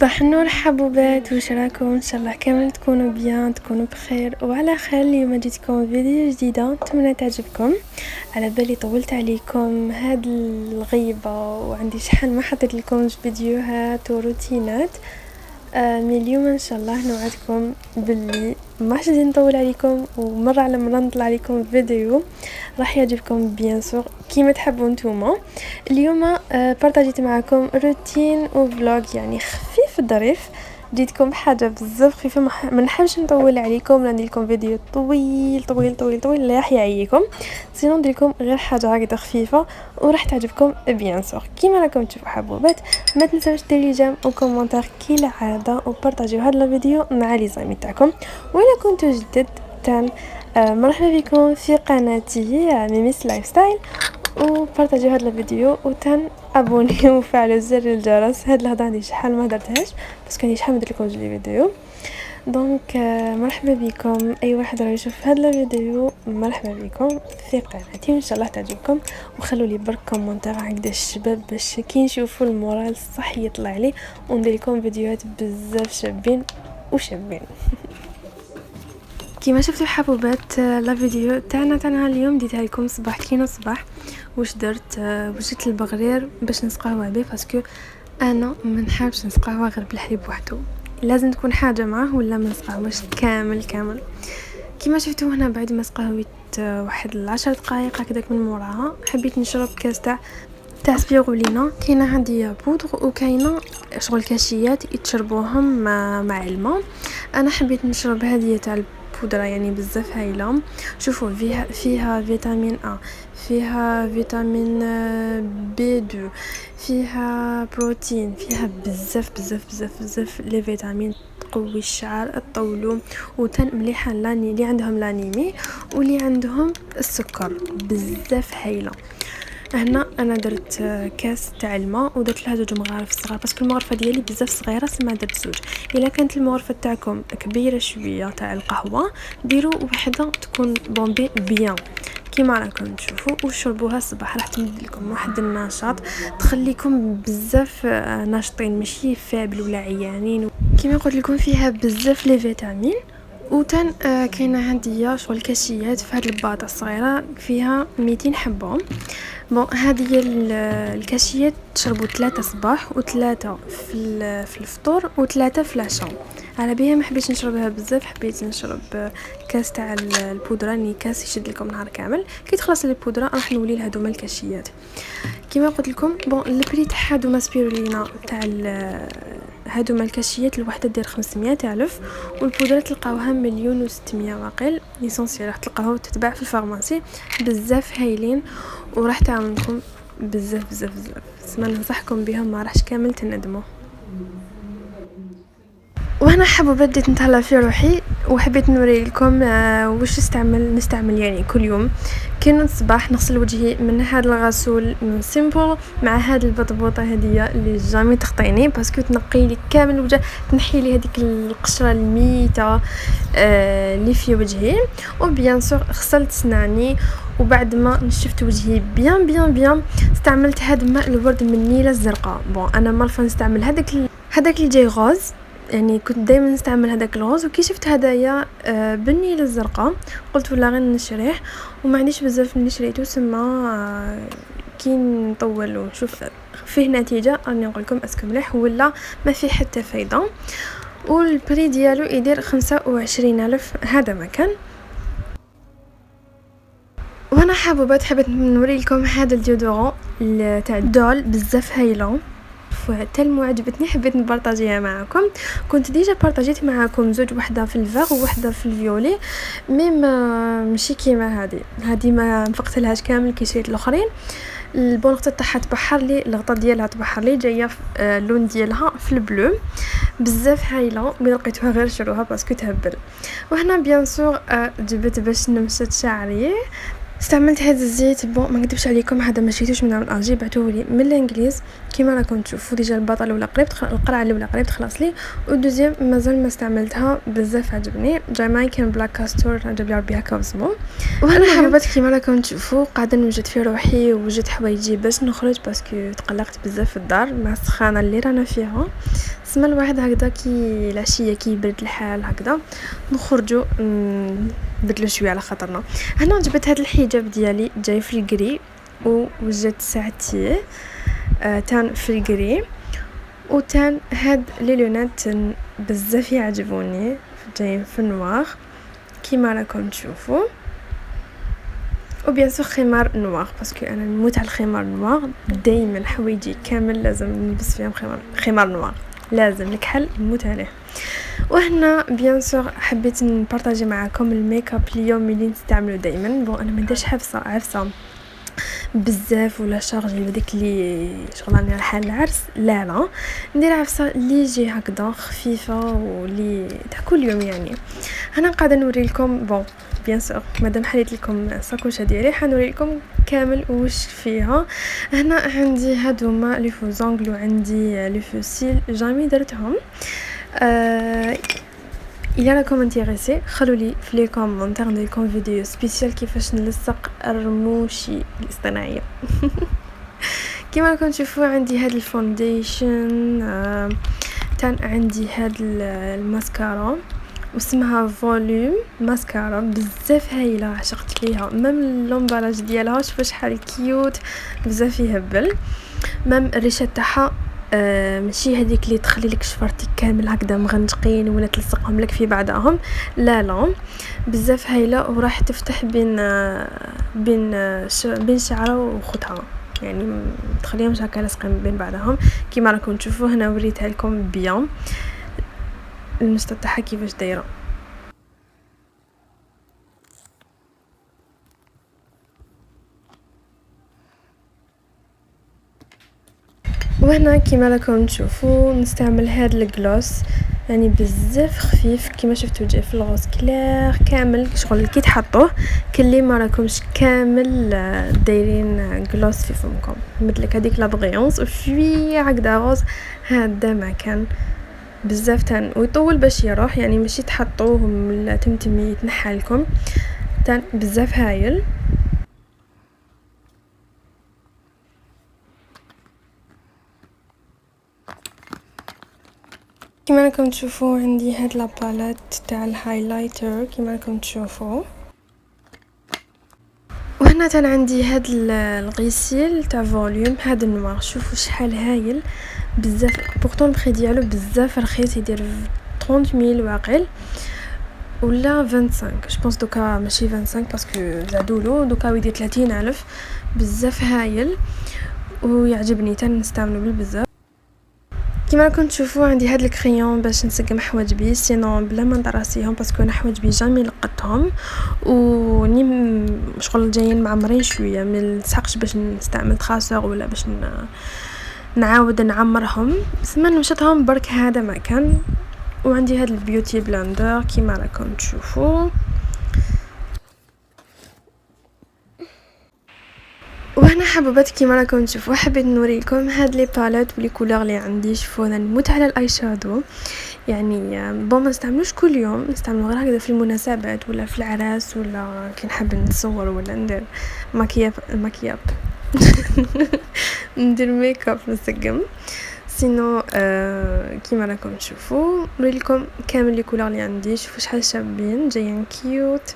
صباح النور حبوبات، وش راكم؟ ان شاء الله كامل تكونوا بيان، تكونوا بخير وعلى خير. اليوم جيتكم فيديو جديده، نتمنى تعجبكم. على بالي طولت عليكم هاد الغيبه وعندي شحال ما حطيت لكم فيديوهات وروتينات. من اليوم ان شاء الله نوعدكم باللي ما راح نطول عليكم، ومره على مره نطلع عليكم فيديو راح يعجبكم بيان سور كيما تحبوا نتوما. اليوم بارطاجيت معكم روتين وفلوج يعني خفيف ظريف. جيتكم بحاجه بزاف خفيفه، ما نحبش نطول عليكم، ندير لكم فيديو طويل طويل طويل طويل اللي راح يعيكم. سينو ندير لكم غير حاجه هكذا خفيفه وراح تعجبكم بيان سور كيما راكم تشوفوا حبوبات. ما تنساوش ديروا لي جيم وكومونتير كالعاده، وبارطاجيو هذا الفيديو مع لي زامي تاعكم. وإلا كنتوا جدد مرحبا بكم في قناتي ميميس لايف ستايل، وبارطاجيو هذا الفيديو وتن ابوني وفعلوا زر الجرس. هاد الهضره عندي شحال ما درتهاش بس كان شحال ما درت لكم جديد فيديو. دونك مرحبا بكم اي واحد راه يشوف هذا الفيديو، مرحبا بكم في قناتي وان شاء الله تعجبكم. وخلوا لي برك كومونتير هكذا الشباب باش كي نشوفوا المورال الصح يطلع لي، وندير لكم فيديوهات بزاف شابين وشابين. كيما شفتوا حبوبات لا فيديو تاعنا اليوم ديتها لكم صباح كينو صباح. واش درت؟ وجدت البغرير باش نسقهوه به، باسكو انا ما نحبش نسقهوه غير بالحليب وحده، لازم تكون حاجه معاه ولا ما نسقهوش كامل. كيما شفتوا هنا بعد ما سقهويت واحد 10 دقائق هكذاك من موراها حبيت نشرب كاس تاع سبيرولينا. كاينه عندي بودر وكاينه شغل كاشيات يتشربوهم مع الماء. انا حبيت نشرب هذه تاع البودره يعني بزاف هايله. شوفوا فيها فيتامين A، فيها فيتامين بي 2، فيها بروتين، فيها بزاف لي فيتامين تقوي الشعر تطولو، وتن مليحه اللي عندهم لانيمي واللي عندهم السكر بزاف هايله. هنا انا درت كاس تاع الماء ودرت لها 2 مغارف صغار، باسكو المغرفه ديالي بزاف صغيره سما درت 2. الا كانت المغرفه تاعكم كبيره شويه تاع القهوه ديروا وحده تكون بومبي بيان كيما راكم تشوفوا، وشربوها الصباح راح تمد لكم واحد النشاط تخليكم بزاف ناشطين، ماشي فابل ولا عيانين. كيما قلت لكم فيها بزاف لي فيتامين. وتن كاينه عندي شغل كاشيات في هاد الباطه الصغيره فيها 200 حبه. بون هذه الكاشيات تشربوا 3 صباح و3 في الفطور و3 في العشاء. على بها ما حبيتش نشربها بزاف، حبيت نشرب كاس تاع البودره، ني كاس يشد لكم نهار كامل. كي تخلص البودره راح نولي لهذوما الكاشيات كيما قلت لكم. بون البري تاع هذوما سبيرولينا تاع هادوما الكاشيات الوحده دير 500 الف، والبودره تلقاوها 1,600,000 واقيل. ليسونسيال راح تلقاوها تتباع في الفارماسي بزاف هايلين وراح تعاونكم بزاف. اسمع ننصحكم بهم ما راحش كامل تندموا. وانا حابه بديت نتهلا في روحي وحبيت نوري لكم واش نستعمل يعني كل يوم. كي الصباح نغسل وجهي من هذا الغسول سيمبل مع هذه البطبوطه هديه اللي جامي تخطيني، باسكو تنقي لي كامل الوجه، تنحي لي هذيك القشره الميته اللي في وجهي. وبيان سور غسلت سناني، وبعد ما نشفت وجهي بيان استعملت هذا الماء الورد من النيله الزرقاء. بون انا مالفا نستعمل هذاك اللي جاي غوز، يعني كنت دائما نستعمل هذاك الغوز. وكي شفت هدايا بالنيله الزرقاء قلت ولا غير نشريه، وما عنديش بزاف اللي شريته سما كي نطول ونشوف فيه نتيجه راني نقول لكم اسكو مليح ولا ما فيه حتى فايده. والبري ديالو يدير 25,000 هذا مكان. وانا حبيت نوري لكم هذا الديودورون تاع دول بزاف هايله تلمو عجبتني، حبيت نبارطاجيها معكم. كنت ديجا بارطاجيت معكم زوج، وحده في الفاغ وحده في الفيولي، ماشي كيما هذه ما نفقتلهاش كامل كي شريت الاخرين. البولغطه تاعها تبحر لي، الغطاء ديالها تبحر لي، جايه اللون ديالها في البلو بزاف هايله. ملي لقيتوها غير شروها باسكو تهبل. وهنا بيان سور جبت باش نمشط شعري، استعملت هذا الزيت. بون ما نكذبش عليكم هذا ما شريتوش من الجي، بعتوه لي من الانجليز كيما راكم تشوفوا. ديجا الباطه الاولى قريب القرعه الاولى قريب تخلص لي، والدوزيام مازال ما استعملتها بزاف عجبني. جامايكان بلاك كاستور عجب لي ربي هكا واسمو. وانا حبيت كيما راكم تشوفوا قاعده نوجد في روحي ووجدت حوايجي باش نخرج، باسكو تقلقت بزاف في الدار مع السخانه اللي رانا فيها. تسمى الواحد هكذا كي العشيه كي يبرد الحال هكذا نخرجوا نبدلوا شويه على خاطرنا. هنا جبت هذا الحجاب ديالي جاي في الكري وجات ساعتي تان في الكري وتان هاد لي لونات بزاف يعجبوني جايين في النوار كيما راكم تشوفوا وبيان سور خمار نوار باسكو انا نموت على الخمار نوار دائما حوايجي كامل لازم نلبس فيهم خمار نوار لازم الكحل نموت عليه. وهنا بيان سور حبيت نبارطاجي معكم الميك اب اليوم اللي نستعمله دائما. بون انا ما نديرش عفسه بزاف ولا شارجي هذيك اللي شغلاني على حال العرس لا ندير عفسه اللي جي هكذا خفيفه واللي تاع كل يوم. يعني انا قاعده نوري لكم بون بيان سور مادام حليت لكم الساكوشه ديالي حنوري لكم كامل واش فيها. هنا عندي هادوما لي فوزونغل وعندي لي فوسيل جامي درتهم. إلا راكم انتريسي خلوا لي في لي كومونتير ندير لكم فيديو سبيسيال كيفاش نلصق الرموشي الاصطناعيه. كما راكم تشوفوا عندي هاد الفونديشن تان عندي هاد الماسكارا واسمها فوليوم ماسكارا بزاف هايله عشقت ليها. ميم اللومبالاج ديالها شوفوا شحال كيوت بزاف يهبل. ميم الريشه تاعها ماشي هذيك اللي تخلي لك شفرتك كامل هكذا مغنجقين ولا تلصقهم لك في بعضهم لا بزاف هايله وراح تفتح بين شعره وخدها يعني تخليهم هكا لاصقين بين بعضهم كيما راكم تشوفوا. هنا وريتها لكم بيان المسطره تاعها كيفاش دايره. وهنا كيما راكم تشوفوا نستعمل هاد الجلوس يعني بزاف خفيف كيما شفتوا جاي في الغوز كلير كامل شغل كي تحطوه كلي ما راكمش كامل دايرين جلوس في فمكم مثلك هذيك لا بريونس وشويه هكذا غوز هذا ما كان بزاف تان ويطول باش يروح يعني ماشي تحطوه ولا تمتمي يتنحى لكم تان بزاف هايل. كما راكم تشوفوا عندي هاد لا باليت تاع الهايلايتر كما راكم تشوفوا. وهنا تان عندي هاد الغسيل تاع فوليوم هاد النوار شوفوا شحال هايل بزاف بورطون البري ديالو بزاف رخيص يدير 30000 واقيل ولا 25 جو بونس دوكا ماشي 25 باسكو زادولو دوكا يدير 30000 بزاف هايل ويعجبني تان نستعملو بالبزاف. كما راكم تشوفوا عندي هاد الكريون باش نسقم حواجبي سينو بلا ما نطراسيهم باسكو انا حواجبي جامي لقطتهم وني شغل جايين معمرين شويه ما نسحقش باش نستعمل تراسور ولا باش نعاود نعمرهم سما نمشطهم برك هذا ما كان. وعندي هاد البيوتي بلندر كما راكم تشوفوا. وهنا حبوبات كيما راكم تشوفوا حبيت نوريكم هاد لي باليت ولي كولور اللي عندي. شوفوا انا نموت على الاي شادو يعني بون ما نستعملوش كل يوم نستعملو غير هكذا في المناسبات ولا في العراس ولا كي نحب نتصور ولا ندير ماكياب ندير ميك اب نسقم سينو كيما راكم تشوفوا نوريلكم كامل لي كولور اللي عندي. شوفوا شحال شابين جايين كيوت.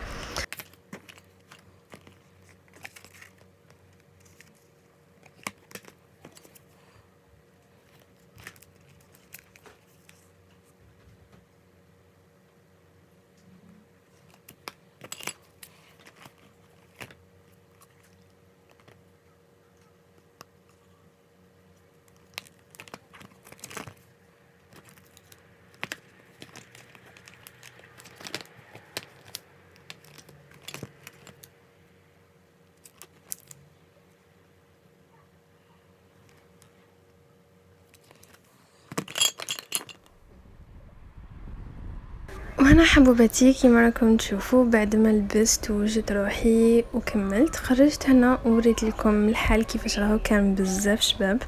وهنا حبوباتي كيما راكم تشوفوا بعد ما لبست وجدت روحي وكملت خرجت هنا ووريت لكم الحال كيفاش راهو كان بزاف شباب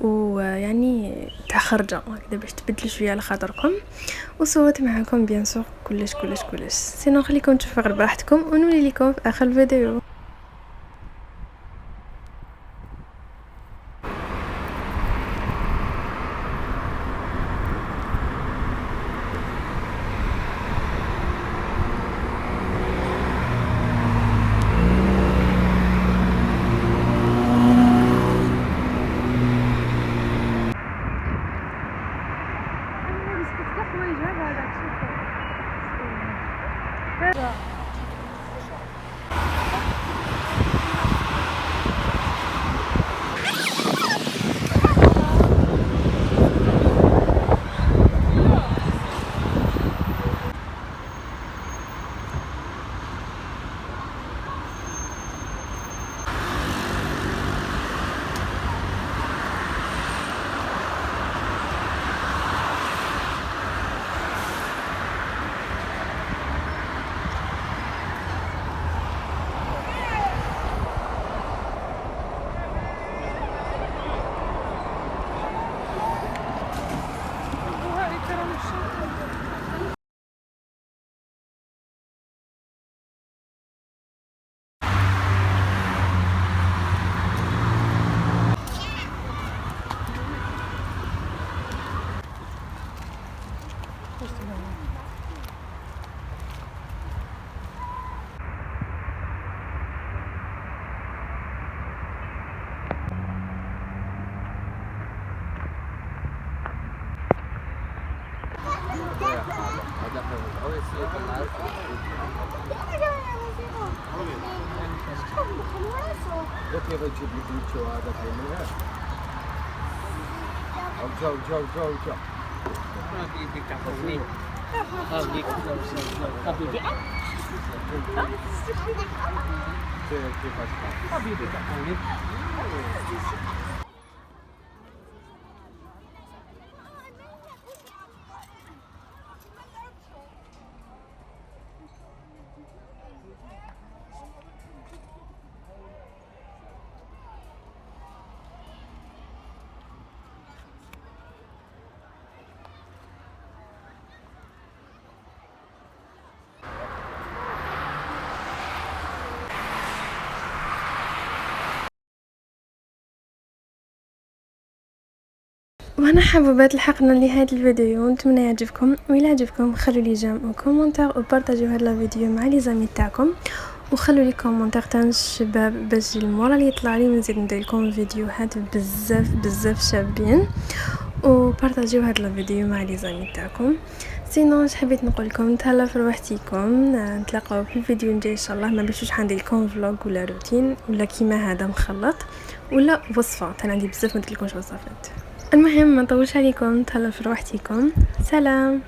ويعني تاع خرجه هكذا باش تبدل شويه على خاطركم وصورت معكم بيان سور كلش سينو خليكم تشوفوا غير براحتكم ونولي لكم في اخر الفيديو. Look here, YouTube, you do too hard, okay, man. Joe. وانا حابه لحقنا لهذا الفيديو، نتمنى يعجبكم، وإلا عجبكم خلوا لي جيم وكومنتير وبارطاجيو هذا الفيديو مع لي زامي تاعكم، وخلوا لي كومنتير تاع الشباب باش المورا اللي يطلع لي نزيد ندير لكم فيديوهات بزاف شابين، وبارطاجيو هذا الفيديو مع لي زامي تاعكم. سينو حبيت نقول لكم تهلا في روحتكم، نتلاقاو في الفيديو الجاي ان شاء الله. ما بيشوش عندي لكم فلوق ولا روتين ولا كيما هذا مخلط ولا وصفات، انا عندي بزاف ندير لكم وصفات. المهم ما نطولش عليكم، تهلا في روحتكم، سلام.